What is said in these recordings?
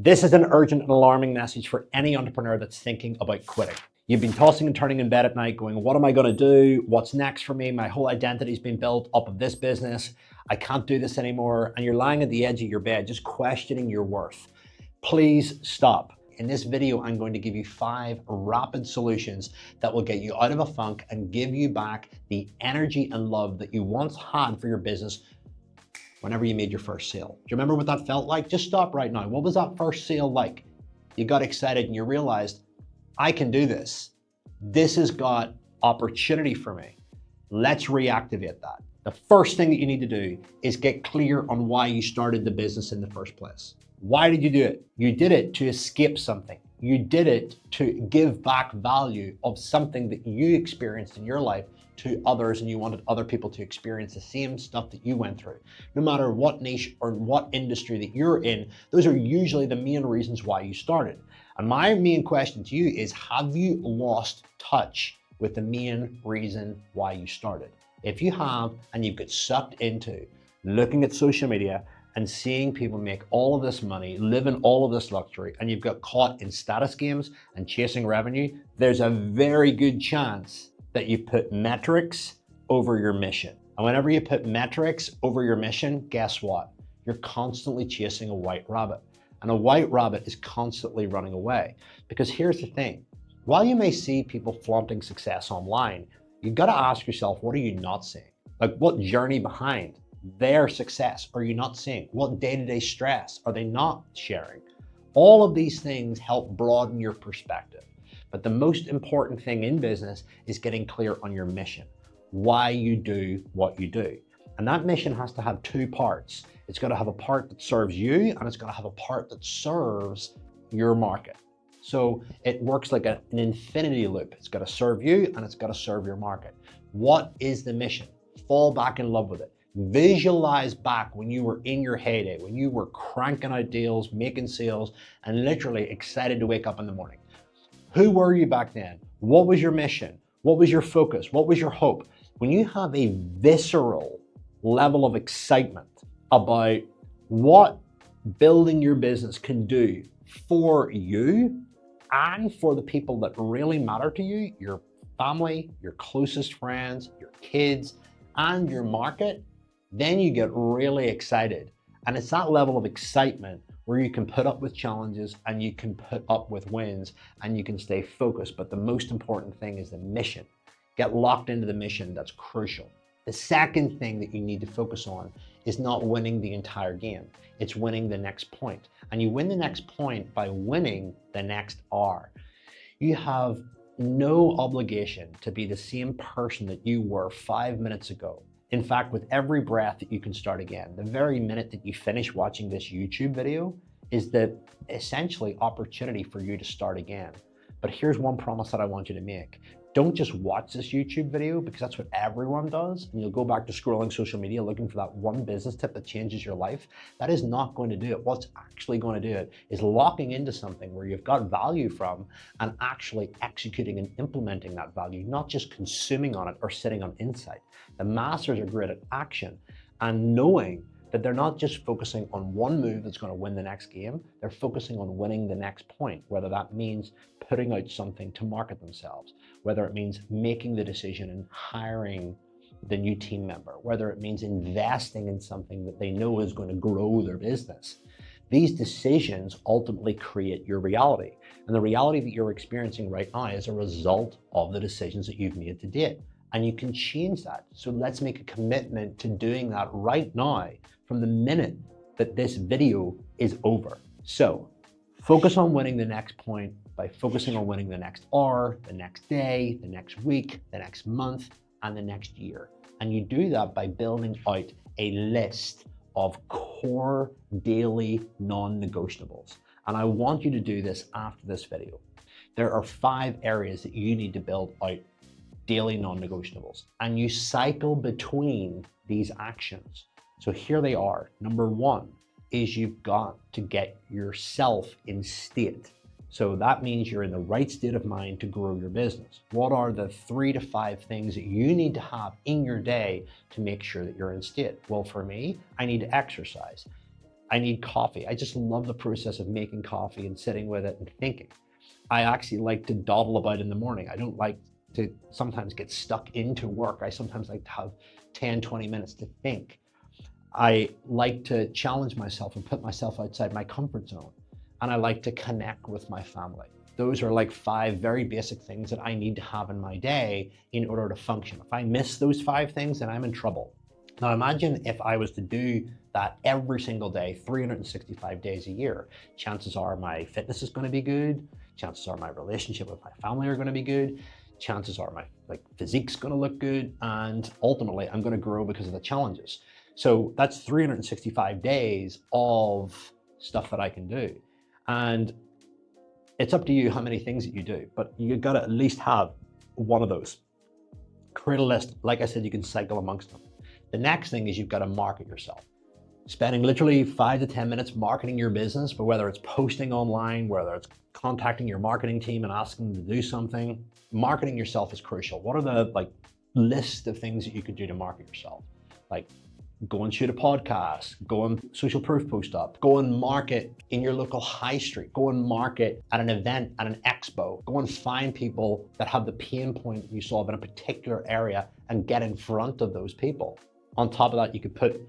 This is an urgent and alarming message for any entrepreneur that's thinking about quitting. You've been tossing and turning in bed at night going, what am I going to do? What's next for me? My whole identity's been built up of this business. I can't do this anymore. And you're lying at the edge of your bed, just questioning your worth. Please stop. In this video, I'm going to give you 5 rapid solutions that will get you out of a funk and give you back the energy and love that you once had for your business whenever you made your first sale. Do you remember what that felt like? Just stop right now. What was that first sale like? You got excited and you realized, I can do this. This has got opportunity for me. Let's reactivate that. The first thing that you need to do is get clear on why you started the business in the first place. Why did you do it? You did it to escape something. You did it to give back value of something that you experienced in your life to others, and you wanted other people to experience the same stuff that you went through. No matter what niche or what industry that you're in, those are usually the main reasons why you started. And my main question to you is, have you lost touch with the main reason why you started? If you have, and you've got sucked into looking at social media and seeing people make all of this money, live in all of this luxury, and you've got caught in status games and chasing revenue, there's a very good chance that you put metrics over your mission. And whenever you put metrics over your mission, guess what? You're constantly chasing a white rabbit. And a white rabbit is constantly running away. Because here's the thing, while you may see people flaunting success online, you've got to ask yourself, what are you not seeing? Like, what journey behind their success are you not seeing? What day-to-day stress are they not sharing? All of these things help broaden your perspective. But the most important thing in business is getting clear on your mission, why you do what you do. And that mission has to have 2 parts. It's got to have a part that serves you, and it's got to have a part that serves your market. So it works like an infinity loop. It's got to serve you, and it's got to serve your market. What is the mission? Fall back in love with it. Visualize back when you were in your heyday, when you were cranking out deals, making sales, and literally excited to wake up in the morning. Who were you back then? What was your mission? What was your focus? What was your hope? When you have a visceral level of excitement about what building your business can do for you and for the people that really matter to you, your family, your closest friends, your kids, and your market, then you get really excited. And it's that level of excitement where you can put up with challenges and you can put up with wins and you can stay focused. But the most important thing is the mission. Get locked into the mission. That's crucial. The second thing that you need to focus on is not winning the entire game. It's winning the next point. And you win the next point by winning the next R. You have no obligation to be the same person that you were 5 minutes ago. In fact, with every breath that you can start again, the very minute that you finish watching this YouTube video is the essentially opportunity for you to start again. But here's one promise that I want you to make. Don't just watch this YouTube video, because that's what everyone does, and you'll go back to scrolling social media looking for that one business tip that changes your life. That is not going to do it. What's actually going to do it is locking into something where you've got value from and actually executing and implementing that value, not just consuming on it or sitting on insight. The masters are great at action and knowing that they're not just focusing on one move that's going to win the next game, they're focusing on winning the next point, whether that means putting out something to market themselves, whether it means making the decision and hiring the new team member, whether it means investing in something that they know is going to grow their business. These decisions ultimately create your reality. And the reality that you're experiencing right now is a result of the decisions that you've made to date. And you can change that. So let's make a commitment to doing that right now from the minute that this video is over. So focus on winning the next point by focusing on winning the next hour, the next day, the next week, the next month, and the next year. And you do that by building out a list of core daily non-negotiables. And I want you to do this after this video. There are 5 areas that you need to build out daily non-negotiables, and you cycle between these actions. So here they are. Number 1 is you've got to get yourself in state. So that means you're in the right state of mind to grow your business. What are the 3 to 5 things that you need to have in your day to make sure that you're in state? Well, for me, I need to exercise. I need coffee. I just love the process of making coffee and sitting with it and thinking. I actually like to dawdle about in the morning. I don't like to sometimes get stuck into work. I sometimes like to have 10, 20 minutes to think. I like to challenge myself and put myself outside my comfort zone. And I like to connect with my family. Those are like 5 very basic things that I need to have in my day in order to function. If I miss those 5 things, then I'm in trouble. Now imagine if I was to do that every single day, 365 days a year. Chances are my fitness is going to be good. Chances are my relationship with my family are going to be good. Chances are my physique's going to look good. And ultimately, I'm going to grow because of the challenges. So that's 365 days of stuff that I can do. And it's up to you how many things that you do, but you've got to at least have one of those. Create a list. Like I said, you can cycle amongst them. The next thing is you've got to market yourself. Spending literally 5 to 10 minutes marketing your business, but whether it's posting online, whether it's contacting your marketing team and asking them to do something, marketing yourself is crucial. What are the list of things that you could do to market yourself? Like go and shoot a podcast, go and social proof post up, go and market in your local high street, go and market at an event, at an expo, go and find people that have the pain point you solve in a particular area and get in front of those people. On top of that, you could put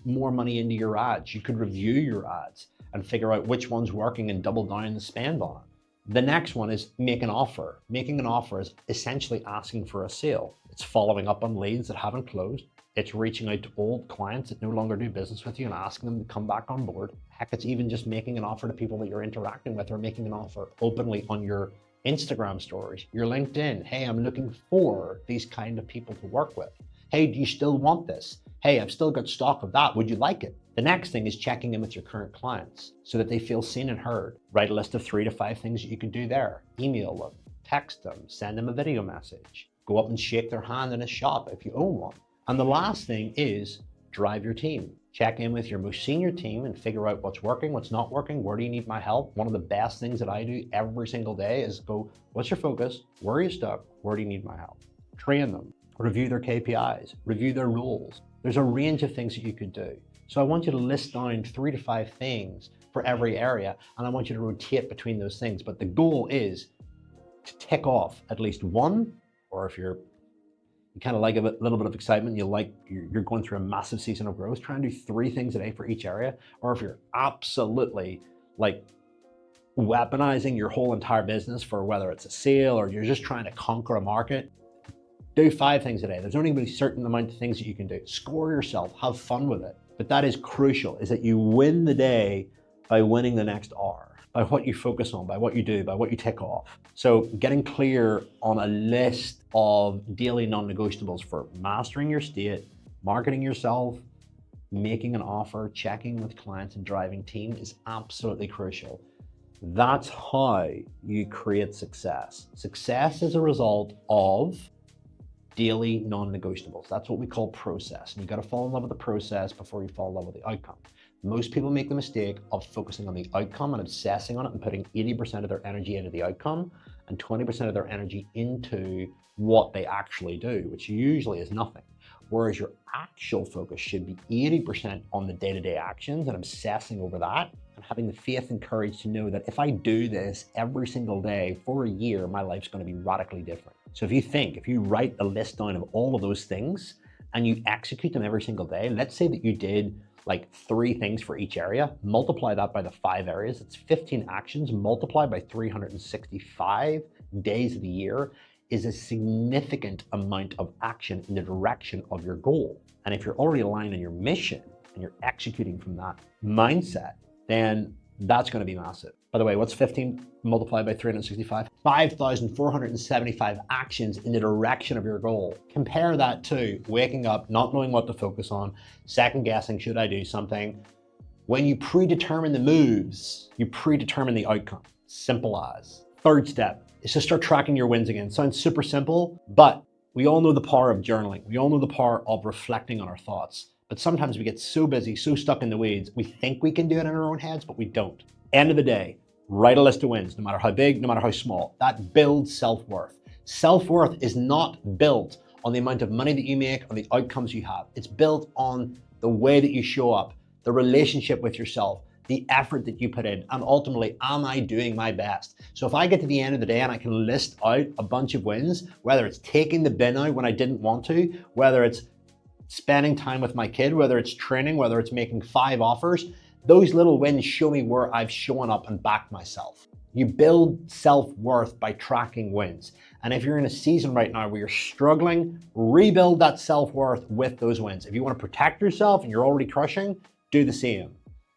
more money into your ads. You could review your ads and figure out which one's working and double down the spend on it. The next one is make an offer. Making an offer is essentially asking for a sale. It's following up on leads that haven't closed. It's reaching out to old clients that no longer do business with you and asking them to come back on board. Heck, it's even just making an offer to people that you're interacting with, or making an offer openly on your Instagram stories, your LinkedIn. Hey, I'm looking for these kind of people to work with. Hey, do you still want this? Hey, I've still got stock of that. Would you like it? The next thing is checking in with your current clients so that they feel seen and heard. Write a list of 3 to 5 things that you can do there. Email them, text them, send them a video message. Go up and shake their hand in a shop if you own one. And the last thing is drive your team. Check in with your most senior team and figure out what's working, what's not working, where do you need my help? One of the best things that I do every single day is go, what's your focus? Where are you stuck? Where do you need my help? Train them, review their KPIs, review their roles. There's a range of things that you could do. So I want you to list down 3 to 5 things for every area, and I want you to rotate between those things. But the goal is to tick off at least one, or if you kind of like a little bit of excitement, you're going through a massive season of growth, try and do 3 things a day for each area. Or if you're absolutely weaponizing your whole entire business for whether it's a sale or you're just trying to conquer a market, do 5 things a day. There's only a certain amount of things that you can do. Score yourself, have fun with it. But that is crucial, is that you win the day by winning the next hour, by what you focus on, by what you do, by what you tick off. So getting clear on a list of daily non-negotiables for mastering your state, marketing yourself, making an offer, checking with clients, and driving team is absolutely crucial. That's how you create success. Success is a result of daily non-negotiables. That's what we call process. And you got to fall in love with the process before you fall in love with the outcome. Most people make the mistake of focusing on the outcome and obsessing on it and putting 80% of their energy into the outcome and 20% of their energy into what they actually do, which usually is nothing. Whereas your actual focus should be 80% on the day-to-day actions and obsessing over that and having the faith and courage to know that if I do this every single day for a year, my life's going to be radically different. So if you write a list down of all of those things and you execute them every single day, let's say that you did 3 things for each area, multiply that by the 5 areas, it's 15 actions, multiplied by 365 days of the year is a significant amount of action in the direction of your goal. And if you're already aligned on your mission and you're executing from that mindset, then that's going to be massive. By the way, what's 15 multiplied by 365? 5,475 actions in the direction of your goal. Compare that to waking up, not knowing what to focus on, second guessing, should I do something? When you predetermine the moves, you predetermine the outcome. Simple as. Third step is to start tracking your wins again. Sounds super simple, but we all know the power of journaling. We all know the power of reflecting on our thoughts. But sometimes we get so busy, so stuck in the weeds, we think we can do it in our own heads, but we don't. End of the day, write a list of wins, no matter how big, no matter how small. That builds self-worth. Self-worth is not built on the amount of money that you make or the outcomes you have. It's built on the way that you show up, the relationship with yourself, the effort that you put in, and ultimately, am I doing my best? So if I get to the end of the day and I can list out a bunch of wins, whether it's taking the bin out when I didn't want to, whether it's spending time with my kid, whether it's training, whether it's making 5 offers, those little wins show me where I've shown up and backed myself. You build self-worth by tracking wins. And if you're in a season right now where you're struggling, rebuild that self-worth with those wins. If you want to protect yourself and you're already crushing, do the same.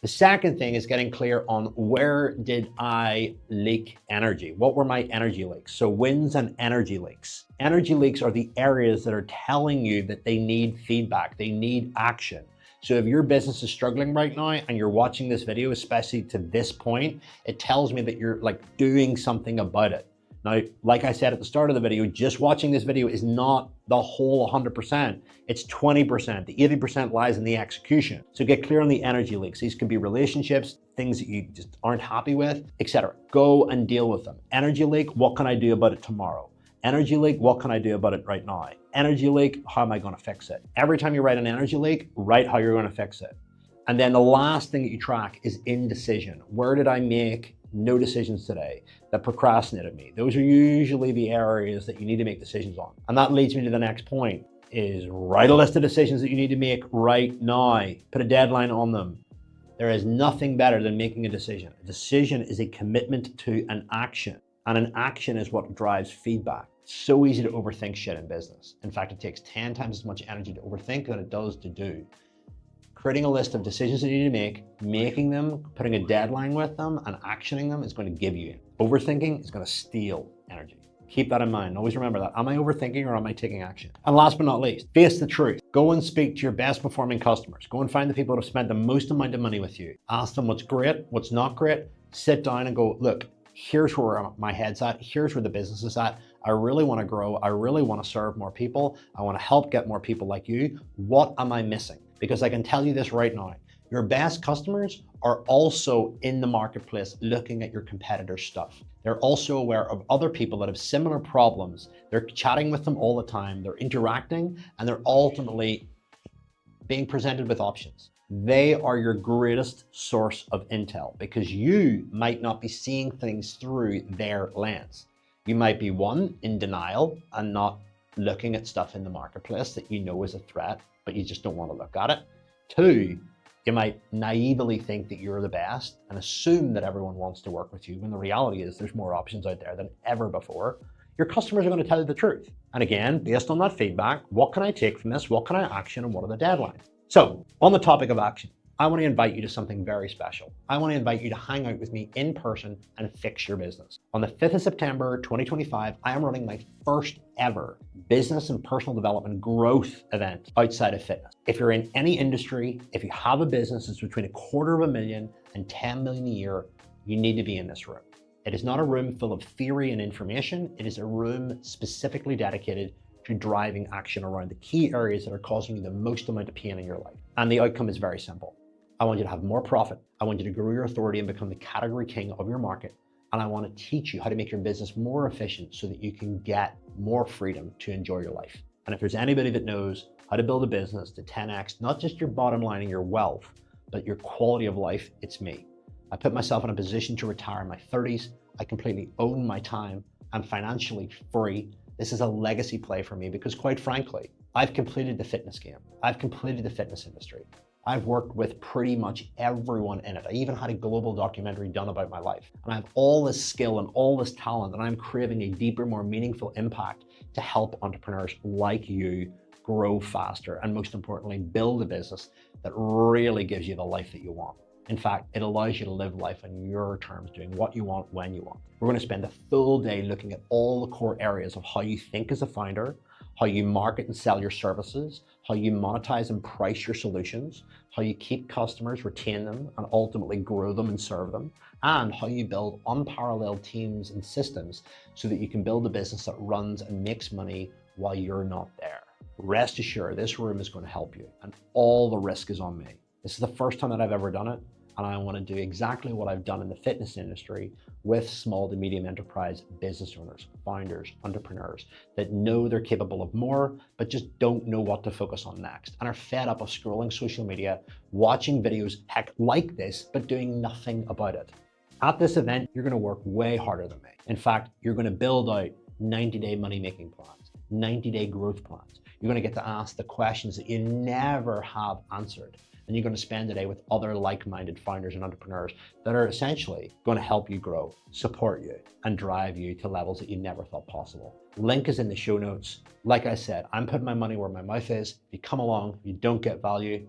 The second thing is getting clear on where did I leak energy? What were my energy leaks? So wins and energy leaks. Energy leaks are the areas that are telling you that they need feedback, they need action. So if your business is struggling right now and you're watching this video, especially to this point, it tells me that you're doing something about it. Now, like I said at the start of the video, just watching this video is not the whole 100%. It's 20%. The 80% lies in the execution. So get clear on the energy leaks. These can be relationships, things that you just aren't happy with, etc. Go and deal with them. Energy leak, what can I do about it tomorrow? Energy leak, what can I do about it right now? Energy leak, how am I going to fix it? Every time you write an energy leak, write how you're going to fix it. And then the last thing that you track is indecision. Where did I make no decisions today that procrastinated me? Those are usually the areas that you need to make decisions on. And that leads me to the next point, is write a list of decisions that you need to make right now. Put a deadline on them. There is nothing better than making a decision. A decision is a commitment to an action, and an action is what drives feedback. It's so easy to overthink shit in business. In fact, it takes 10 times as much energy to overthink than it does to do. Creating a list of decisions that you need to make, making them, putting a deadline with them, and actioning them is going to give you. Overthinking is going to steal energy. Keep that in mind. Always remember that. Am I overthinking or am I taking action? And last but not least, face the truth. Go and speak to your best performing customers. Go and find the people that have spent the most amount of money with you. Ask them what's great, what's not great. Sit down and go, look, here's where my head's at. Here's where the business is at. I really want to grow. I really want to serve more people. I want to help get more people like you. What am I missing? Because I can tell you this right now, your best customers are also in the marketplace looking at your competitors' stuff. They're also aware of other people that have similar problems. They're chatting with them all the time. They're interacting, and they're ultimately being presented with options. They are your greatest source of intel because you might not be seeing things through their lens. You might be one, in denial and not looking at stuff in the marketplace that you know is a threat, but you just don't want to look at it. Two, you might naively think that you're the best and assume that everyone wants to work with you when the reality is there's more options out there than ever before. Your customers are going to tell you the truth. And again, based on that feedback, what can I take from this? What can I action and what are the deadlines? So on the topic of action, I want to invite you to something very special. I want to invite you to hang out with me in person and fix your business. On the 5th of September, 2025, I am running my first ever business and personal development growth event outside of fitness. If you're in any industry, if you have a business that's between $250,000 and $10 million a year, you need to be in this room. It is not a room full of theory and information. It is a room specifically dedicated to driving action around the key areas that are causing you the most amount of pain in your life. And the outcome is very simple. I want you to have more profit. I want you to grow your authority and become the category king of your market. And I want to teach you how to make your business more efficient so that you can get more freedom to enjoy your life. And if there's anybody that knows how to build a business to 10x, not just your bottom line and your wealth, but your quality of life, it's me. I put myself in a position to retire in my 30s. I completely own my time. I'm financially free. This is a legacy play for me because quite frankly, I've completed the fitness game. I've completed the fitness industry. I've worked with pretty much everyone in it. I even had a global documentary done about my life. And I have all this skill and all this talent, and I'm craving a deeper, more meaningful impact to help entrepreneurs like you grow faster and most importantly, build a business that really gives you the life that you want. In fact, it allows you to live life on your terms, doing what you want, when you want. We're going to spend a full day looking at all the core areas of how you think as a founder, how you market and sell your services, how you monetize and price your solutions, how you keep customers, retain them, and ultimately grow them and serve them, and how you build unparalleled teams and systems so that you can build a business that runs and makes money while you're not there. Rest assured, this room is going to help you, and all the risk is on me. This is the first time that I've ever done it, and I want to do exactly what I've done in the fitness industry with small to medium enterprise business owners, founders, entrepreneurs that know they're capable of more, but just don't know what to focus on next and are fed up of scrolling social media, watching videos, heck, like this, but doing nothing about it. At this event, you're going to work way harder than me. In fact, you're going to build out 90-day money-making plans, 90-day growth plans. You're going to get to ask the questions that you never have answered. And you're going to spend the day with other like-minded founders and entrepreneurs that are essentially going to help you grow, support you, and drive you to levels that you never thought possible. Link is in the show notes. Like I said, I'm putting my money where my mouth is. If you come along, you don't get value,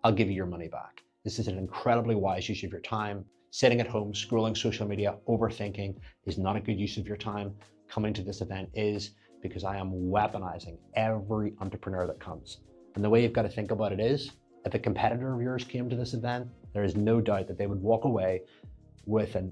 I'll give you your money back. This is an incredibly wise use of your time. Sitting at home, scrolling social media, overthinking is not a good use of your time. Coming to this event is, because I am weaponizing every entrepreneur that comes. And the way you've got to think about it is, if a competitor of yours came to this event, there is no doubt that they would walk away with an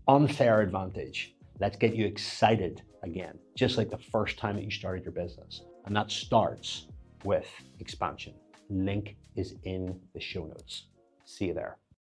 unfair advantage. Let's get you excited again, just like the first time that you started your business. And that starts with expansion. Link is in the show notes. See you there.